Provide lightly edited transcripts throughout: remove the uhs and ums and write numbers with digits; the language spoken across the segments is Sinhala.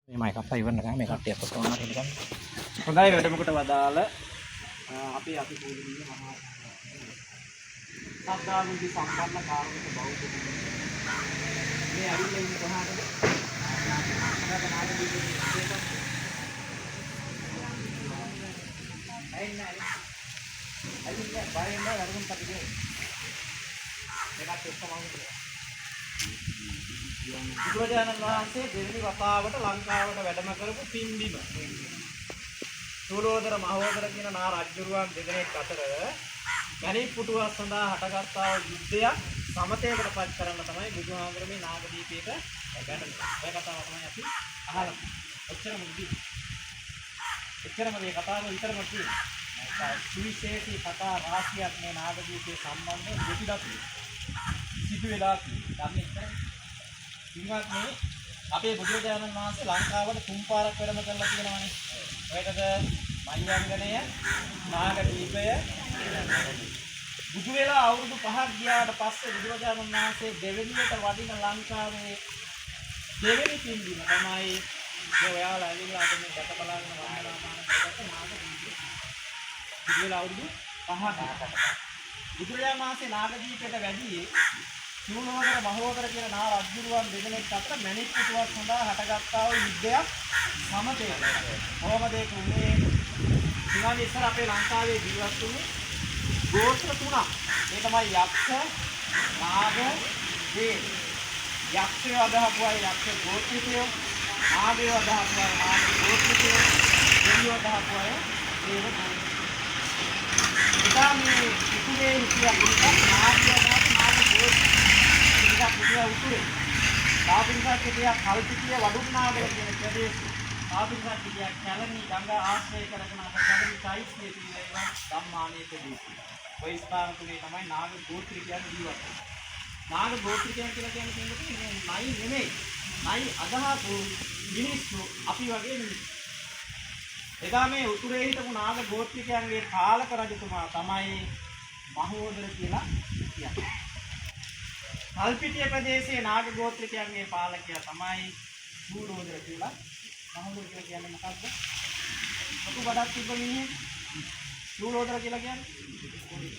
මේක අප්පා ඉවරන ගමන් මේ කට්ටිය අප්පා කොහොමද හිතන්නේ. හොඳයි වැඩමුකට වදාළ අපි පූජනීය මහා සද්ධානුදි සම්පන්න කාරුණික බෞද්ධ මේ ඇවිල්ලා ඉන්නේ කොහාටද? බුදුරජාණන් වහන්සේ දෙවෙනි වතාවට ලංකාවට වැඩම කරපු පින්බිම. සූරෝදර මහෝදර කියන නා රජුරුවන් දෙදෙනෙක් අතර මණික් පුටුවක් සඳහා හටගත්තා වූ යුද්ධයක් සමතේකට පත් කරන්න තමයි බුදුහාමුදුරුවෝ මේ නාගදීපයට වැඩම. ඒ කතාව තමයි අපි අහලා. එච්චරම ඉතින්. එච්චරම මේ කතාව විතරම තියෙනවා. සුවිශේෂී කතා රාශියක් මේ නාගදීපයේ සම්බන්ධව දෙපිටක් සිදු වෙලා තියෙනවා. ඉන්නත් මේ අපේ බුදුරජාණන් වහන්සේ ලංකාවට තුන් පාරක් වැඩම කරලා තියෙනවානේ. ඔයකද මහියංගනය, නාගදීපය. බුදු වෙලා අවුරුදු 5ක් ගියාට පස්සේ බුදුරජාණන් වහන්සේ දෙවෙනියට වඩින ලංකාවේ දෙවෙනි පින්බිම තමයි මේ ඔයාලා ඇවිල්ලා අද මේ දැක බලාගෙන වන්දනාමාන කරකට නාගදීපය. බුදු වෙලා අවුරුදු 5ක් බුදුරජාණන් වහන්සේ නාගදීපයට වැඩි සූරෝදර මහෝදර කියන නා රජුරුවන් දෙදෙනෙක් අතර මණික් පුටුවක් සඳහා හටගත්තා වූ යුද්ධයක් සමතේකට. කොහොමද ඒක උනේ? ඊළඟ ඉස්සර අපේ ලංකාවේ ජීවත් වුණේ ගෝත්‍ර තුනක්. ඒ තමයි යක්ෂ, නාග, දේව. යක්ෂය අදහපු අය යක්ෂ ගෝත්‍රිකයෝ, නාගය අදහපු අය නාග ගෝත්‍රිකයෝ, දේවය අදහපු අය දේව ගෝත්‍රිකයෝ. ඉතාලි ඉතුරේ හිටියා නාගය අදහපු නාග ගෝත්‍රිකයෝ. පුදියා උතුරේ තාපින්සක් කියා කල්පිටිය වඩුන්නාගල කියන ප්‍රදේශය තාපින්සක් කියා කැලණි ගංගා ආශ්‍රය කරගෙන අප කැලණි සාහිත්‍යයේ තියෙන ධම්මානීය ප්‍රදේශය. ඔය ස්ථාන තුනේ තමයි නාග ගෝත්‍රිකයන් ජීවත් වෙන්නේ. නාග ගෝත්‍රිකයන් කියලා කියන්නේ මේ නයි නෙමෙයි. නයි අදහපු මිනිස්සු අපි වගේ මිනිස්සු. එදා මේ උතුරේ හිටපු නාග ගෝත්‍රිකයන්ගේ පාලක රජතුමා තමයි මහෝදර කියලා කියන්නේ. කල්පිටිය ප්‍රදේශයේ නාග ගෝත්‍රිකයන්ගේ පාලකයා තමයි සූරෝදර කියලා. මහෝදර කියලා කියන්නේ මොකක්ද? ලොකු බඩක් තිබ්බ මිනිහෙක්. සූරෝදර කියලා කියන්නේ.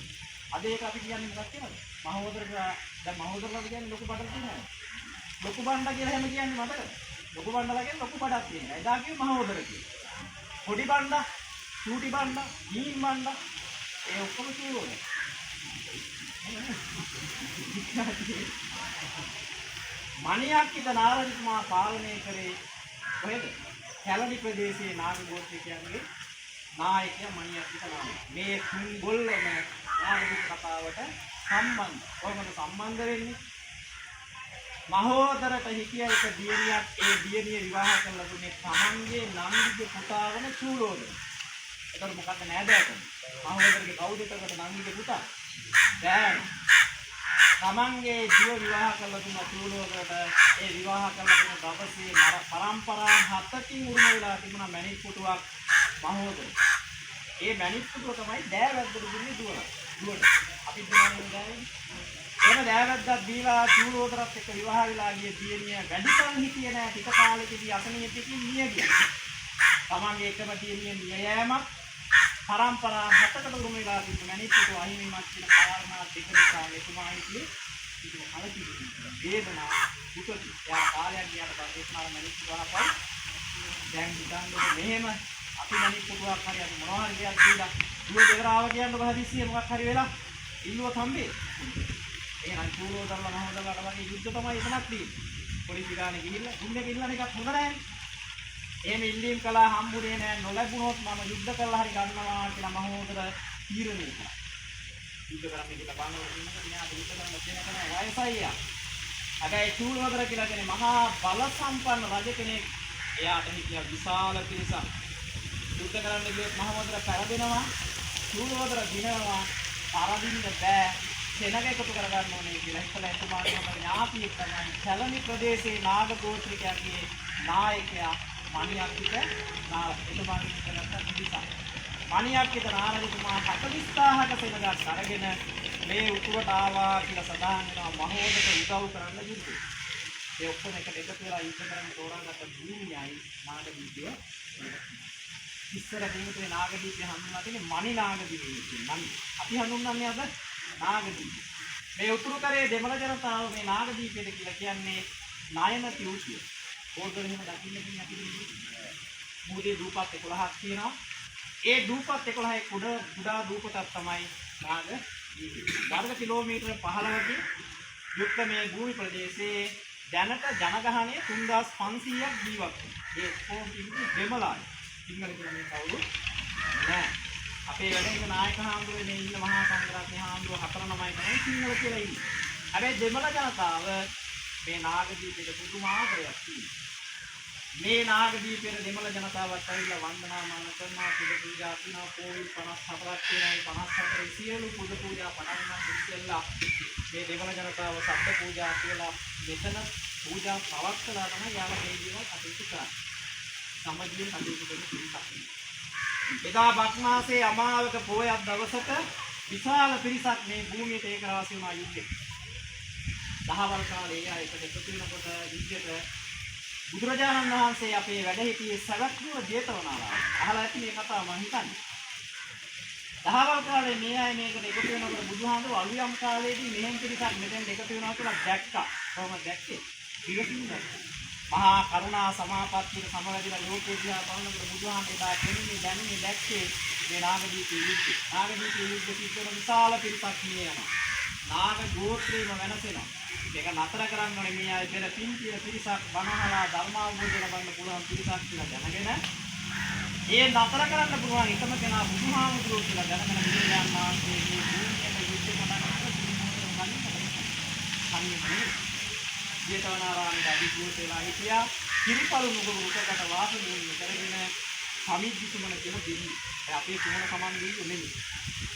අද ඒක අපි කියන්නේ මොකක්ද කියලාද? මහෝදර දැන් මහෝදරලා කියන්නේ ලොකු බඩක් තියෙනවා. ලොකු බණ්ඩා කියලා හැම කියන්නේ මතකද? ලොකු බණ්ඩලා කියන්නේ ලොකු බඩක් තියෙනවා. එදා කිව්ව මහෝදර කියලා. පොඩි බණ්ඩා, චූටි බණ්ඩා, හීන් බණ්ඩා ඒ ඔක්කොම සූරෝදර. මණියක්කිත නාරජතුමා පාලනය කරේ කොහෙද? කැලණි ප්‍රදේශයේ නාග ගෝත්‍රිකයන්ගේ නායකයා මණියක්කිත නාම. මේ තුන් ගොල්ලම නාගදීප කතාවට සම්බන්ධ. කොහොමද සම්බන්ධ වෙන්නේ? මහෝදරට හිටිය එක දියණියක් ඒ දියණිය විවාහ කරලා දුන්නේ තමන්ගේ නංගිගේ පුතා වන සූරෝදර. ඒකට මොකක්ද නෑදෑකම? මහෝදරගේ කවුද එතකොට නංගිගේ පුතා? දැන් තමන්ගේ දිව විවාහ කරලා දුන්න සූරෝදරට ඒ විවාහ කරලා දුන්න දවසේ පරම්පරා 7කින් උරුම වෙලා තිබුණා මණික් පුටුවක් මහෝදර. ඒ මණික් පුටුව තමයි දෑවැද්දට දුන්නේ දුවට. අපි දුන්නේ දෑවැද්ද. එන දෑවැද්දක් දීලා සූරෝදරත් එක්ක විවාහ වෙලා ගිය දියණිය වැඩි කල හිටියේ නෑ. ටික කාලෙකදී අසනීපකින් මිය ගියා. තමන්ගේ එකම දියණිය මිය යෑමක් පරම්පරා 7කට උරුම වෙලා තිබුණ මණික් පුටුව අහිමිමත් කියන කාරණා දෙක නිසා එතුමා හිටියේ ඉතින් කලකිරීම වේදනා දුකටි. යා කාලයක් ගියාට පස්සේ එතුමාලා මණික් පුටුව අහපයි. දැන් හිතන්නේ මෙහෙම අපි මණික් පුටුවක් හරි අපි මොනවා හරි දෙයක් දීලා දුව දෙවරාව කියන්නකො හදිස්සිය මොකක් හරි වෙලා ඉල්ලුව කම්බේ. එහෙනම් සූරෝදරලා මහෝදරලාට වගේ යුද්ධ තමයි එතනක් තියෙන්නේ. පොලිස් විරානේ ගිහිල්ලා දුන්නේ ගිහිල්ලා එකක් හොඳ නැහැ. එහෙම ඉල්ලීම් කළා හම්බුනේ නැහැ. නොලැබුණොත් මම යුද්ධ කරලා හරි ගන්නවා කියලා මහෝදර තීරණය කළා. යුද්ධ කරන්නේ කියලා බානවල ඉන්නකොට මෙයාට යුද්ධ කරන්න දෙන කෙනා වයසයියා. හැබැයි සූරෝදර කියලා කියන්නේ මහා බල සම්පන්න රජ කෙනෙක්. එයාට හිටියා විශාල පිරිසක්. යුද්ධ කරන්න ගියොත් මහෝදර පෙරදෙනවා. සූරෝදර දිනනවා. පරදින්න බෑ. සෙනග එකතු කරගන්න ඕනේ කියලා හිතලා එතුමාගේ ඥාතියෙක් තමයි කැලණි ප්‍රදේශයේ නාග ගෝත්‍රිකයන්ගේ නායකයා මණියක්කිත එතුමාගේ කරගත්ත නිසා. මණියක්කිත නාරජතුමා 40000ක සෙනගක් අරගෙන මේ උතුරට ආවා කියලා සඳහන් වෙනවා. මහෝදරට උදව් කරන්න යුද්ධය. ඒ ඔක්කොම එකට එකතු වෙලා යුද්ධ කරන්න තෝරාගත්ත භූමියයි නාගදීපය. ඉස්සර දිනුනේ නාගදීපය හඳුන්වලා තියෙන්නේ මණි නාගදීපය කියලා. මණි. අපි හඳුන්වන්නේ අද නාගදීපය. මේ උතුරුතරයේ දෙමළ ජනතාව මේ නාගදීපයට කියලා කියන්නේ නායන තියුතිය. පොඩ්ඩක් එහෙම දකින්න තියෙන අපිට මුහුදේ දූපත් 11ක් තියෙනවා. ඒ දූපත් 11ේ කුඩා දූපතක් තමයි නාගදීපය. වර්ග කිලෝමීටර 15කින් යුක්ත මේ භූමි ප්‍රදේශයේ දැනට ජනගහනය 3500ක් ජීවත් වෙනවා. ඒ ඔක්කොම දෙමළයි. සිංහල කියලා මේ කවුරු නෑ. අපේ වැඩ ඉන්න නායක හාමුදුරුවෝ මේ ඉන්න මහා සංඝරත්නයේ හාමුදුරුවෝ 4-9 තමයි සිංහල කියලා ඉන්නේ. හැබැයි දෙමළ ජනතාව මේ නාගදීපයට පුදුම ආදරයක් තියෙනවා. මේ නාගදීපයට දෙමළ ජනතාවත් ඇවිල්ලා වන්දනාමාන කරනවා, පුද පූජා කරනවා, කෝවිල් 54ක් තියෙනවා. 54 සියලු පුද පූජා පටන් ගන්න ඉස්සෙල්ලා මේ දෙමළ ජනතාව සබ්ද පූජා කියලා මෙතන පූජා පවත්වලා තමයි යාම මේ දේවල් කටයුතු කරන්නේ. සමගියෙන් කටයුතු කරන පිරිසක්. එදා බක් මාසයේ අමාවක පොයක් දවසක විශාල පිරිසක් මේ භූමියට ඒකරාශී වුණා යුද්ධෙට. දහවල් කාලේ එයා එකට එකතු වෙනකොට යුද්ධෙට බුදුරජාණන් වහන්සේ අපේ වැඩ සිටියේ සවැත් නුවර ජේතවනාරාමයේ. අහලා ඇති මේ කතාව මම හිතන්නේ. දහවල් කාලේ මේ අය මේකට එකතු වෙනකොට බුදුහාමුදුරුවෝ අලුයම් කාලේදී මෙහෙන් පිරිසක් මෙතෙන් එකතු වෙනවා කියලා දැක්කා. කොහොමද දැක්කේ? පිළිගන්නේ නැහැ. මහා කරුණා සමාපත්තියට සමවැදිලා ලෝකේ දිහා බලනකොට බුදුහාමුදුරුවෝ දෙන්නේ දැන්නේ දැක්කේ මේ නාගදීපේ යුද්ධය. නාගදීපේ යුද්ධ සිද්ධ වෙන විශාල පිරිසක් මිය යනවා. නාග ගෝත්‍රේම වෙනසෙනවා. මේක නතර කරන්න ඕනේ මේ අය පෙර පින් කියන පිරිසක් බණහලා ධර්මාවබෝධය ලබන්න පුළුවන් පිරිසක් කියලා දැනගෙන ඒ නතර කරන්න පුළුවන් එකම කෙනා බුදුහාමුදුරුවෝ කියලා දැනගෙන බුදුරජාණන් වහන්සේ මේ භූමියට යුද්ධ කරනවා. ජේතවනාරාමයේ අධිගෝත වෙලා හිටියා. කිරිපළු නුගුරු උඩකට වාසභූමිය කරගෙන සමිද්දිසුමන කියන දෙවියෝ. ඒ අපේ සුමන සමන් දෙවියෝ නෙමෙයි.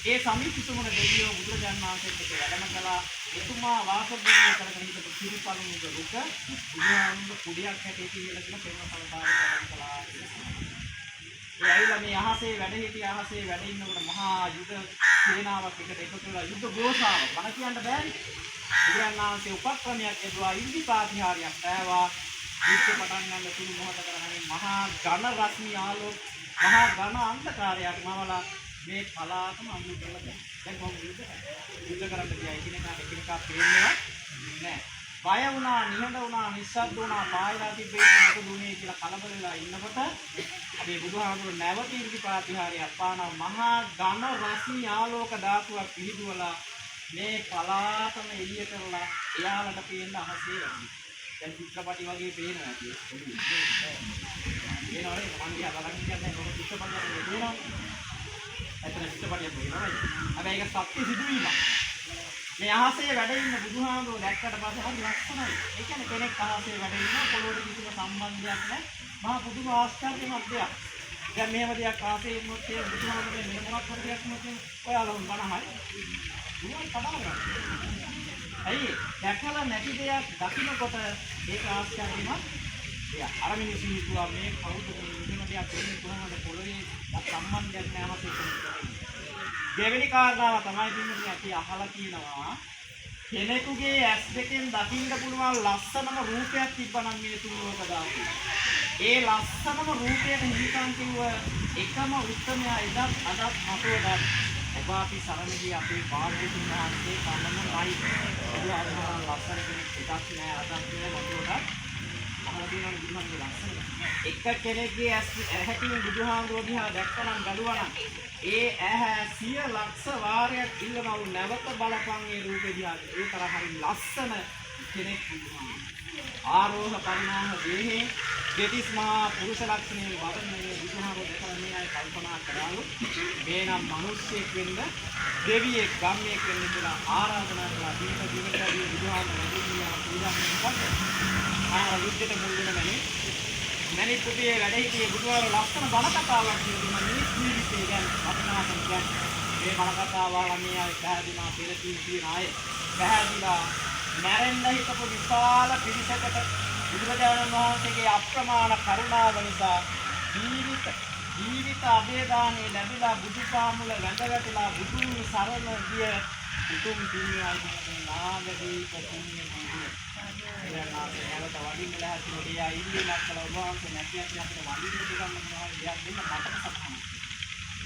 ඒ සමිද්දිසුමන දෙවියෝ බුදුරජාණන් වහන්සේට වැඩම කළා. එතුමා වාසභූමිය කරගෙන හිටපු කිරිපළු නුගුරුක බුදුහාමුදුරුවෝ කුඩියක් හැටියට කියලා කියන පෙරම සමතාවයට වැඩම කළා. ඒ ඇවිල්ලා මේ අහසේ වැඩ සිටි අහසේ වැඩ ඉන්නකොට මහා යුද සේනාවක් එකට එකතු වෙලා යුද ගෝසාව බණ කියන්න බෑනේ. බුදුරජාණන් වහන්සේ උපක්‍රමයක් යෙදුවා ඉන්දිපාතිහාරයක් පෑවා. යුද්ධ පටන් ගන්න තුරු මොහොත කරගෙන මහා ඝන රශ්මි ආලෝක මහා ඝන අන්ධකාරයක් මවලා මේ පලාතම අඳුර කරලා දැන්. දැන් කොහොමද යුද්ධ කරන්න ගියා එකිනෙකා පේන්නේ නැහැ. බය වුණා, නිහඬ වුණා, නිස්සද්ද වුණා, පායලා තිබෙන්නේ මොකද උනේ කියලා කලබල වෙලා ඉන්නකොට අපේ බුදුහාමුදුරුවෝ නැවත ඉන්දිපාතිහාරයක් පානවා. මහා ඝන රශ්මි ආලෝක ධාතුවක් පිහිදුවලා මේ පලාතම එළිය කරලා එයාලට පේන්න අහසේ යන්නේ. දැන් චිත්‍රපටි වගේ පේනවා ඇති. එනවනේ මම දිහා බලන් ඉන්නේ මොකද චිත්‍රපටියක් නෙවෙනවා. ඇත්තට චිත්‍රපටියක් නෙවෙනවා. හැබැයි ඒක සත්‍ය සිදුවීමක්. මේ අහසේ වැඩ ඉන්න බුදුහාමුදුරුවෝ දැක්කට පස්සේ හරි ලස්සනයි. ඒ කියන්නේ කෙනෙක් අහසේ වැඩ ඉන්නවා පොළොවට කිසිම සම්බන්ධයක් නැහැ. මහා පුදුම ආශ්චර්යමත් දෙයක්. දැන් මෙහෙම දෙයක් අහසේ ඉන්නොත් ඒ බුදුහාමුදුරුවෝ මේ මොනවක් හරි දෙයක් නෙවෙයි. ඔයාලා බණහයි. දුවල් පදාගන්න. ඇයි දැකලා නැති දෙයක් දකින්නකොට ඒක ආශ්චර්යමත්. එයා අර මිනිස්සු හිතුවා මේ කවුද මේ විදින දෙයක් වෙන්නේ කොහොමද පොළොවේ සම්බන්ධයක් නැහැ අපේ. දෙවෙනි කාරණාව තමයි දෙන්නේ අපි අහලා කියනවා කෙනෙකුගේ ඇස් දෙකෙන් දකින්න පුළුවන් ලස්සනම රූපයක් තිබ්බනම් මේ තුන්වක දාපු. ඒ ලස්සනම රූපයට හිමිකම් කිව්ව එකම උත්තරමයා එදත් අදත් මතවදත් ඔබ අපි සරණදී අපේ භාග්‍යවතුන් වහන්සේ කන්නමයි. ඒ ආත්මයන් ලස්සන කෙනෙක් එකක් නෑ අදත් නෑ මතවදත් අහලා තියෙනවා බුදුහාමුදුරුවෝ ලස්සන. එක කෙනෙක්ගේ ඇහැකින් බුදුහාමුදුරුවෝ දිහා දැක්කනම් බැලුවා නම් ඒ ඇහැ 100 ලක්ෂ වාරයක් ඉල්ලමව නැවත බලපං ඒ රූපේ දිහා. ඒ තරම් හරි ලස්සන කෙනෙක් බුදුහාමුදුරුවෝ. ආරෝහ පරිණාම දේහේ දෙතිස්මා පුරුෂ ලක්ෂණයේ වර්ණයේ බුදුහාමුදුරුවෝ දැකලා මේ අය කල්පනා කරාලු මේ නම් මිනිස්සෙක් වෙන්න දෙවියෙක් ගම්මියෙක් වෙන්න කියලා ආරාධනා කළා. දීප දිනකදී බුදුහාමුදුරුවෝ පූජා කරනවා. යුද්ධයට මුල් වෙන මැණික් කුටියේ වැඩ සිටියේ බුදුහාමුදුරුවෝ ලස්සන බණ කතාවක් කියනවා. මිනිස් ජීවිතය ගැන වටිනාකම් ගැන මේ බණ කතාව වන්නේ අය පැහැදිලා පෙරතින් කියන අය පැහැදිලා මැරෙන්න හිතපු විශාල පිරිසකට බුදුරජාණන් වහන්සේගේ අප්‍රමාණ කරුණාව නිසා ජීවිත අභේදානෙ ලැබිලා බුදුපාමුල වැඳගැටලා බුදුන් සරණ ගිය උතුම් පින්වයි නාගදීප පුණ්‍ය භූමිය. එයාගේ නැවත වඩින්න ලැහැත්තිනොට එයා ඉල්ලීමක් කළා ඔබ වහන්සේ නැතිවත් අපිට වඩින්න දෙන්න මොනවා දෙයක් දෙන්න මට සත්‍යම.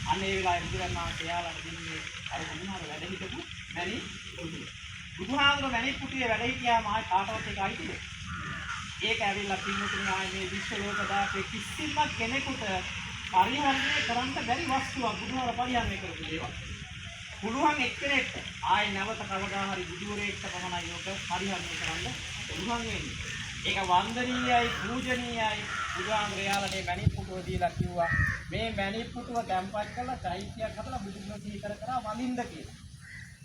අන්න ඒ වෙලාවේ බුදුරජාණන් වහන්සේ එයාලට දෙන්නේ අර බුදුහාම වැඩ හිටපු මැණික් කුටිය. බුදුහාමර මැණික් කුටියේ වැඩ හිටියාම ආයි කාටවත් ඒක අයිතිද? ඒක ඇවිල්ලා පින්වතුනි ආයි මේ විශ්ව ලෝක දාසේ කිසිම කෙනෙකුට පරිහරණය කරන්න බැරි වස්තුවක් බුදුහාම පරිහරණය කරපු දේවල්. පුළුවන් එක්කෙනෙක් ආයි නැවත කවදා හරි බුදුරෙක්ට පමණයි යෝග පරිහරණය කරන්න පුළුවන් වෙන්නේ. ඒක වන්දනීයයි පූජනීයයි. බුදුහාමර එයාලට මැණික් පුටුව දීලා කිව්වා මේ මැණික් පුටුව තැම්පත් කරලා චෛත්‍යයක් හදලා බුදුගුණ සිහි කර කර වඳින්න කියලා.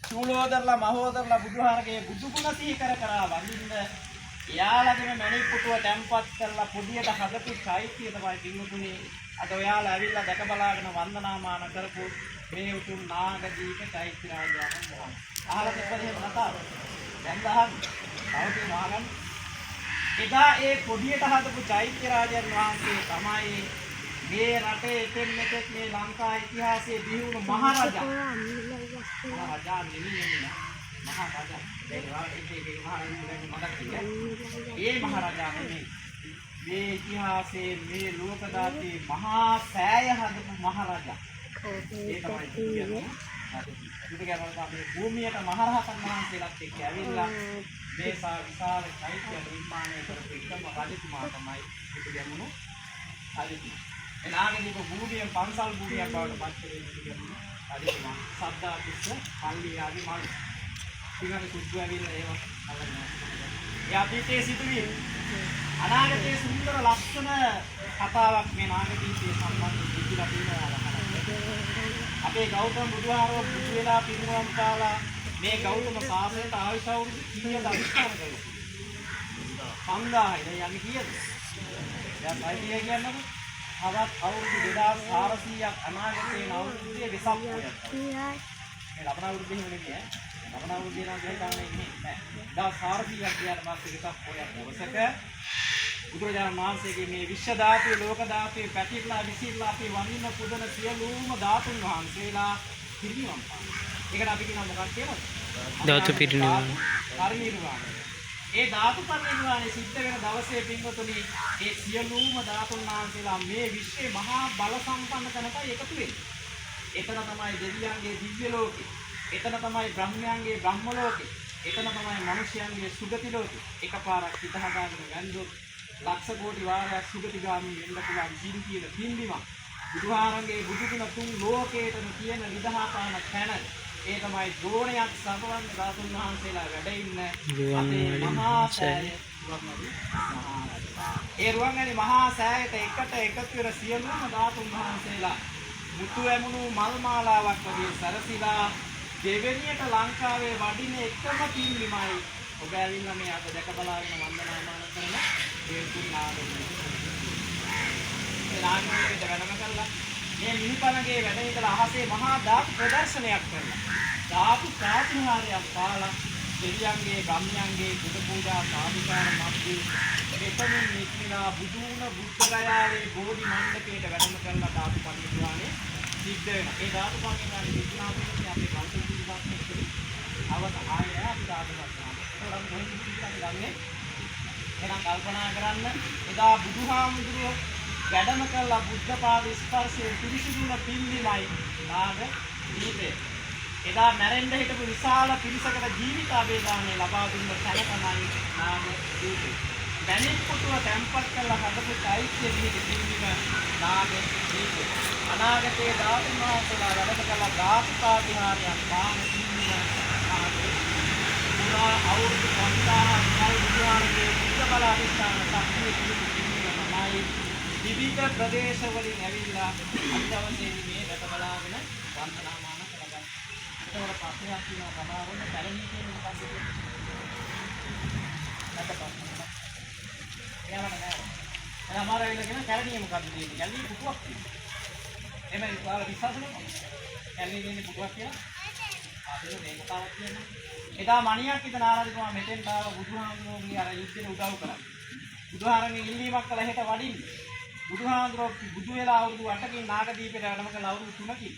චූලෝදරලා මහෝදරලා බුදුහාරගේ බුදුගුණ සිහි කර කර වඳින්න එයාලගේ මැණික් පුටුව තැම්පත් කරලා පොඩියට හදපු චෛත්‍යය තමයි පින්වතුනි අද ඔයාලා ඇවිල්ලා දැක බලාගෙන වන්දනාමාන කරපු මේ උතුම් නාගදීප චෛත්‍ය රාජානන් වහන්සේ. අහලා තිබ්බද එහෙම කතාව? දැන් අහන්න. තව කියනවා එදා ඒ පොඩියට හදපු චෛත්‍ය රාජානන් වහන්සේ තමයි මේ රටේ එතෙන් මෙතෙක් මේ ලංකා ඉතිහාසයේ බිහිවුණු මහරජා. මහරජා නෙමෙයි මහරජා. ඒ මහරජා නෙමෙයි. මේ ඉතිහාසයේ මේ ලෝක දාසේ මහා සෑය හදපු මහරජා. ඒ තමයි කියන්නේ. මේ භූමියට මහරහතන් වහන්සේලාත් එක්ක ඇවිල්ලා මේ විශාල චෛත්‍ය නිර්මාණය කරපු එකම රජතුමා තමයි පිටිගැමුණු රජතුමා. එනාගේදීක භූමිය පන්සල් භූමියක් බවට පත් වෙන්නේ පිටිගැමුණු රජතුමා. සද්දාතිස්ස පල්ලි ආදී මල් ඊගොල්ලෝ සුද්ධ ඇවිල්ලා ඒව අල්ලගෙන. ඒ අතීතයේ සිදුවීම් අනාගතයේ සුන්දර ලක්ෂණ කතාවක් මේ නාගදීපයේ සම්බන්ධ විදිහට තියෙනවා. අපේ ගෞතම බුදුහාරෝ බුදු වෙලා පිරිනවම් කාලා මේ ගෞතම සාසනයට ආයුෂ අවුරුදු කීයද අවිස්කාර කළේ? 5000යි. දැන් යන්නේ කීයද? දැන් 500 කියන්නේ තවත් අවුරුදු 2400ක් අනාගතයේ අවුරුද්දේ වෙසක් පොයක්. මේ ලබන අවුරුද්දේ එහෙම නෙමෙයි ඈ. ලබන අවුරුද්දේ නම් ගහේ ගන්න ඉන්නේ නැහැ. 1400ක් ගියාට පස්සේ වෙසක් පොයක් දවසක බුදුරජාණන් වහන්සේගේ මේ විශ්ව ධාතුවේ ලෝක ධාතුවේ පැතිරලා විසිරලා අපි වඳින පුදන සියලුම ධාතුන් වහන්සේලා පිරිනිවන් පානවා. ඒකට අපි කියනවා මොකක්ද කියලාද? ධාතු පිරිනිවන්. පරිනිර්වාණය. ඒ ධාතු පරිනිර්වාණය සිද්ධ වෙන දවසේ පින්වතුනි ඒ සියලුම ධාතුන් වහන්සේලා මේ විශ්වයේ මහා බල සම්පන්න තැනකයි එකතු වෙන්නේ. එතන තමයි දෙවියන්ගේ දිව්‍ය ලෝකේ. එතන තමයි බ්‍රහ්මයන්ගේ බ්‍රහ්ම ලෝකේ. එතන තමයි මිනිසයන්ගේ සුගති ලෝකේ. එකපාරක් හිත හදාගෙන ගන්දොත් ලක්ෂ කෝටි වාරයක් සුගතිගාමී වෙන්න පුළුවන් ජීවි කියන පින්බිම බුදුහාරන්ගේ බුදුගුණ තුන් ලෝකේටම තියෙන විදහාපාන තැන ඒ තමයි ද්‍රෝණයක් සමවන්න ධාතුන් වහන්සේලා වැඩ ඉන්න අපේ මහා සෑය ඒ රුවන්වැලි මහා සෑයට එකට එකතු වෙන සියලුම ධාතුන් වහන්සේලා මුතු ඇමුණු මල් මාලාවක් වගේ සරසිලා දෙවෙනියට ලංකාවේ වඩින එකම පින්බිමයි ඔබ ඇවිල්ලා මේ අද දැක බලාගෙන වන්දනාමාන කරන ඒ තුන් නාගයන්. ඒ නාගයන්ට වැඩම කළා. මේ මිනිපණගේ වැඩ ඉඳලා අහසේ මහා ධාතු ප්‍රදර්ශනයක් කරලා. ධාතු ප්‍රාතිහාර්යයක් පාලා දෙවියන්ගේ ගම්යන්ගේ බුදු පූජා සාධුකාර මැද්දේ එතනින් නික්මිලා බුදුන බුද්ධගයාවේ බෝධි මණ්ඩපයට වැඩම කරලා ධාතු පරිනිර්වාණය සිද්ධ වෙනවා. ඒ ධාතු පරිනිර්වාණය විද්‍යාව කියන්නේ අපේ ගෞතම බුදුසසුනේ අවත ආයය අපි ධාතු එහෙනම් කල්පනා කරන්න එදා බුදුහාමුදුරුවෝ වැඩම කළා බුද්ධ පාද ස්පර්ශයේ පිරිසිදුන පින්බිමයි නාග දීපේ. එදා මැරෙන්න හිටපු විශාල පිරිසකට ජීවිත අභේදානය ලබා දුන්න තැන තමයි නාග දීපේ. මැණික් පුටුව තැම්පත් කරලා හදපු චෛත්‍ය පින්බිම නාග දීපේ. අනාගතයේ ධාතුන් වහන්සේලා වැඩම කළා ධාතු ප්‍රාතිහාර්යයක් පාන පින්බිම නාග අවුරුදු 5000 බුදුහාරගේ බුද්ධ බල අධිෂ්ඨාන ශක්තිය පිළිබඳ තමයි විවිධ ප්‍රදේශවලින් ඇවිල්ලා අදවසේදී මේ රට බලාගෙන වන්දනාමාන කරගන්න. ඒතකොට ප්‍රශ්නයක් තියෙනවා සමාවෙන්න පැරණි කියන්නේ මොකක්ද කියන්නේ? එයාම නෑ. එයා අමාරුයි කියන පැරණිය මොකක්ද කියන්නේ? කැලණි පුටුවක් තියෙනවා. එමේ ඔයාලා විශ්වාස කරනවා? කැලණි කියන්නේ පුටුවක් කියලා? ආදේ මේ කතාවක් කියන්නේ. එදා මණියක් ඉදන ආරාධිතුමා මෙතෙන්ට ආව බුදුහාමුදුරුවෝගේ අර යුද්ධෙට උදව් කරා. බුදුහාරන්ගේ ඉල්ලීමක් කළා හෙට වඩින්න. බුදුහාමුදුරුවෝ බුදු වෙලා අවුරුදු 8කින් නාගදීපේට වැඩම කළ අවුරුදු 3කින්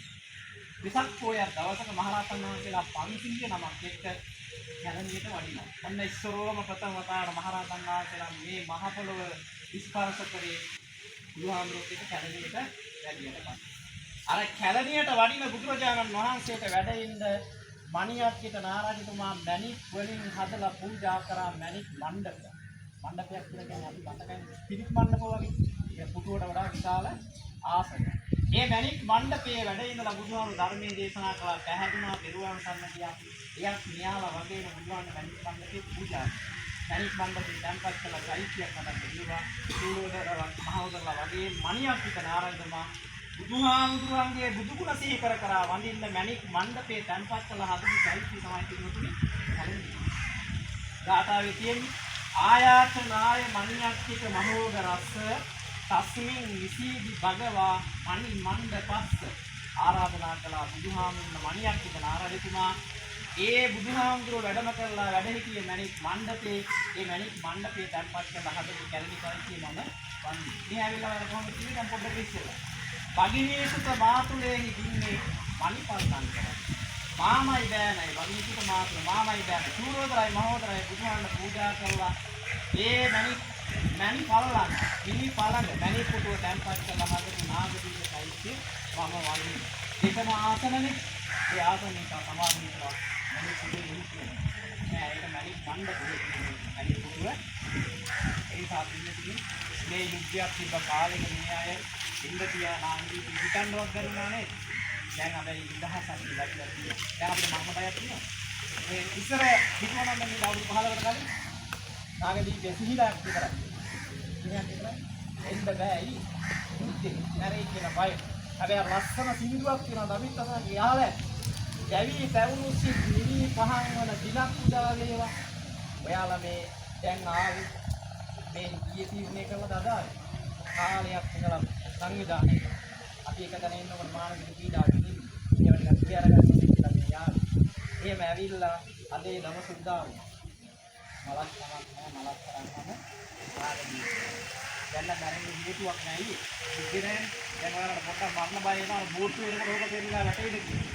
වෙසක් පොයක් දවසක මහරහතන් වහන්සේලා 500 නමක් එක්ක කැලණියට වඩිනවා. ඔන්න ඉස්සරෝම ප්‍රථම වතාවට මහරහතන් වහන්සේලා මේ මහ පොළොව ස්පර්ශ කරේ බුදුහාමුදුරුවෝ එක්ක කැලණියට වැඩියට පස්සේ. අර කැලණියට වඩින බුදුරජාණන් වහන්සේට වැඩ ඉන්න මණියක්කිට නාරජතුමා මණික් වලින් හදලා පූජා කරා මණික් මණ්ඩපය. මණ්ඩපයක් කියලා කියන්නේ අපි බතකන්නේ පිරිත් මණ්ඩප වගේ. ඒ පුටුවට වඩා විශාල ආසනයක්. මේ මණික් මණ්ඩපයේ වැඩ ඉඳලා බුදුහාමුදුරුවෝ ධර්මයේ දේශනා කළා පැහැදුනා පෙරුවන් සම්ම කියා. එයක් න්‍යාල වගේම බුදුහාමුදුරුවෝ මණික් මණ්ඩපේ පූජා කරා. මණික් මණ්ඩපේ දැන්පත් කළ චෛත්‍යයක් හදන්න දෙනවා. සූරෝදර මහවදලා වගේ මණියක්කිට නාරජතුමා බුදුහාමුදුරන්ගේ බුදුගුණ සිහි කර කර වඳින්න මණික් මණ්ඩපේ තැන්පත් කළ හදපු චෛත්‍ය තමයි තිබුණේ. ගාථාවේ තියෙන්නේ ආයාචනාය මණියක්ඛික මහෝග රස්ස තස්මින් විසීදි භගවා මණි මණ්ඩපස්ස ආරාධනා කළා බුදුහාමුදුරන් මණියක්ඛික නාරජතුමා ඒ බුදුහාමුදුරුවෝ වැඩම කරලා වැඩ සිටියේ මණික් මණ්ඩපේ ඒ මණික් මණ්ඩපේ තැන්පත් කළ හදපු කැලණි චෛත්‍ය මම වඳින්නේ. මේ ඇවිල්ලා වර කොහොමද කියන්නේ දැන් පොඩ්ඩක් ඉස්සෙල්ලා භගිනීසුත මාතුලේහි දින්නේ මණිපල්කම් කරා. මාමයි බෑනයි භගිනීසුත මාතුල මාමයි බෑන සූරෝදරයි මහෝදරයි බුදුහාමුදුරන් පූජා කළා. ඒ මණි පල්ලන් මිනි පළඟ මණි පුටුව තැන්පත් කළා හදපු නාගදීප චෛත්‍ය මම වඳින්නේ. ඒකම ආසනනේ. ඒ ආසනෙක සමාධිය කරා. මණි පුටුවේ ඉන්නේ. නෑ ඒක මණි මණ්ඩපේ මණි පුටුව ඒ සාපින්නේ මේ යුද්ධයක් තිබ්බ කාලෙක මේ අය ඉන්දියා නාන්දි පිටන්නවක් කරනවා නේද? දැන් අපි 1000ක් ඉඳලා තියෙනවා. දැන් අපිට මම බයක් තියෙනවා. මේ ඉස්සර හිතවනම් මේ අවුරුදු 15කට කලින් නාගදීපේ සිහිලාක් විතරයි. ඉතින් එන්න බෑයි. ඉතින් නරේ කියන බය. හැබැයි ලස්සන සින්දුවක් තියෙනවා දමිත් තමයි යාළ. ගැවි පැවුණු සිහිනි පහන් වල දිලක් උදා වේවා. ඔයාලා මේ දැන් ආවේ මේ ඊයේ තීරණය කළා දාදායි. කාලයක් ඉඳලා සංවිධානය අපි එක තැන ඉන්නකොට මානසික පීඩාවක් ඉන්නේ. ඒවා ටිකක් පියාරගන්න කියලා මේ යාළුවා. එහෙම ඇවිල්ලා අදේ දවස් උදා වුණා. මලක් තමයි මලක් කරන්නම ආරදී. දැන් මරන්නේ හේතුවක් නැහැ. ඉතින් දැන් ඔයාලට පොඩ්ඩක් මරණ බය එනවා බෝට්ටු එනකොට ඕක දෙන්නලා වැටෙයිද කියලා.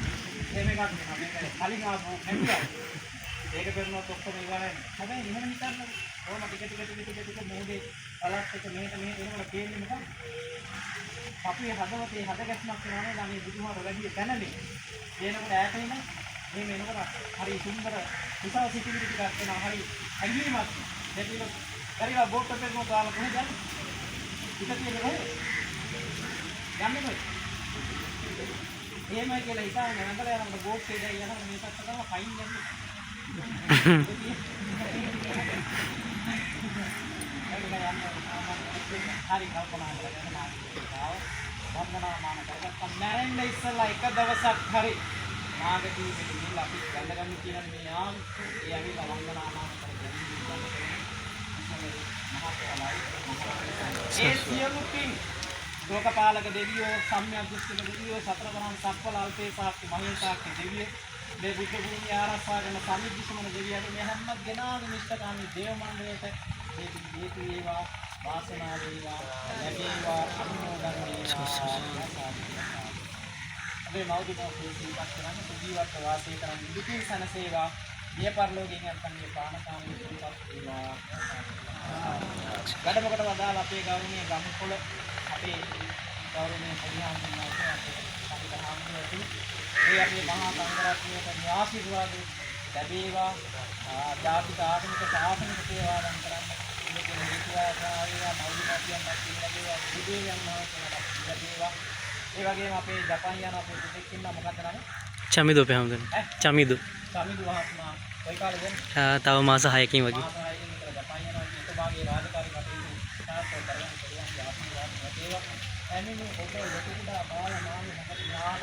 එහෙම එකක් නෙමෙයි. මේක කලින් ආපු හැදුවා. ඒක කරනවත් ඔක්කොම ඉවරයි. හැබැයි එහෙම හිතන්න ඕන ටික මොහොතේ බලත් එක මෙහෙට එනකොට තේන්නේ මොකක්ද? අපේ හදවතේ හදගැස්මක් වෙනවා නේද? මේ බුදුහාම වැඩි තැනනේ. එනකොට ඈත ඉන්න මේ එනකොට හරි සුන්දර විසාව සිටිවිලි ටිකක් එනවා. හරි හැංගීමක්. දෙවිල පරිවා බෝට් එකේ මොකද ආව කොහෙද යන්නේ? පිටතියේ කොහෙද? යන්නේ කොහෙද? එහෙමයි කියලා හිතාගෙන නැගලා යනකොට බෝට් එකේ යනකොට මේ පැත්ත තමයි පයින් යන්නේ. හරි කල්පනා කරගෙන වන්දනාමාන කරගත්තා. මැරෙන්න ඉස්සෙල්ලා එක දවසක් හරි නාගදීපෙට ගිහිල්ලා අපි ගඳගන්න කියන මේ ආවේ. ඒ ඇවිල්ලා වන්දනාමාන කරගෙන ඒ සියලු පින් ලෝකපාලක දෙවියෝ, සම්‍යක් දෘෂ්ටික දෙවියෝ, සතරවරන් සක්වල අල්පේ සාක්ෂි මහේසාක්ෂි දෙවියෝ මේ බුද්ධ භූමිය ආරක්ෂා කරන සම්මිද්දිසමන දෙවියන්ට මේ හැම දෙනාගම ඉෂ්ඨකාමී දේව මණ්ඩලයට හේතු වේවා, වාසනාව වේවා, ලැබේවා, අනුමෝදන් වේවා. අපේ මෞර්තිකව ජීවත් කරන ජීවත් වාසය කරන දුකින් සනසේවා. මේ පරිලෝකයෙන් යන්තන්නේ පානකාමී සුවපත් වේවා. වැඩමකට වදාළ අපේ ගෞරවනීය ගම්පොළ අපේ ගෞරවනීය පරිහාන්තුමාගේ අපේ හාමුදුරුවෝ ඒ අපේ මහා සංඝරත්නයේ ආශිර්වාද ලැබේවා. ජාතික ආගමික සාසනික සේවාවන් කරන්න මේක හේතුවාසාවේවා මෞලිකත්වයන් ලැබේවා. බුදුදේවයන් වහන්සේලාට ලැබේවා. ඒ වගේම අපේ ජපාන් යන අපේ දෙයක් ඉන්න මොකක්ද නම? චමිදු අපේ හැමදෙන. චමිදු මහත්මයා කොයි කාලෙද? තව මාස 6කින් වගේ. මාස 6කින් විතර ජපාන් යනවා. ඒක භාගයේ රාජකාරී කටයුතු සාර්ථක කරගන්න පුළුවන් ආශිර්වාද ලැබේවා. එන්නේ ඔබේ ලොකුට බාල මානව සම්ප්‍රදාය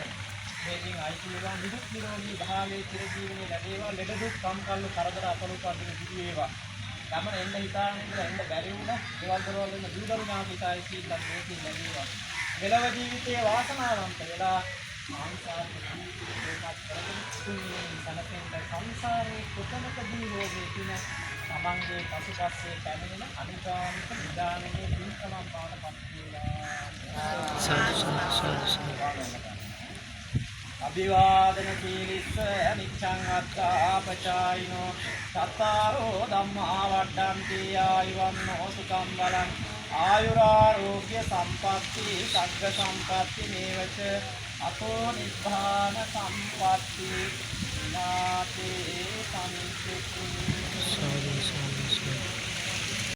මේකින් අයිතිවේවා. නිදුක් නිරෝගී භාවයේ චිරජීවනයේ ලැබේවා. ලෙඩ දුක් කම්කල්ලු කරදර අපලෝක අදින සිදු වේවා. ගමන එන්න හිතාගෙන ඉඳලා එන්න බැරි වුණා. ඒවල් දරවල් වෙන දූදරු ඥාතිසායි සීලක් මේකෙන් ලැබේවා. මෙලව ජීවිතයේ වාසනාවන්ත වෙලා මානසික ජීවිතයක් කරගෙන සංසාරේ කොතනකදී රෝගේ කින තමන්ගේ පසුපස්සේ පැමිණෙන අනිකාමික නිදානයේ පින්කමක් පාඩපත් වේවා. අභිවාදන සීලිස්ස නිච්ඡං අත්තාපචායිනෝ සත්තාරෝ ධම්මා වඩ්ඩන්ති ආයුවන්නෝ සුඛං බලං ආයුරාෝග්‍ය සම්පatti සග්ග සම්පatti මේවච අතෝ නිබ්බාන සම්පatti නාතේ සමිච්ඡති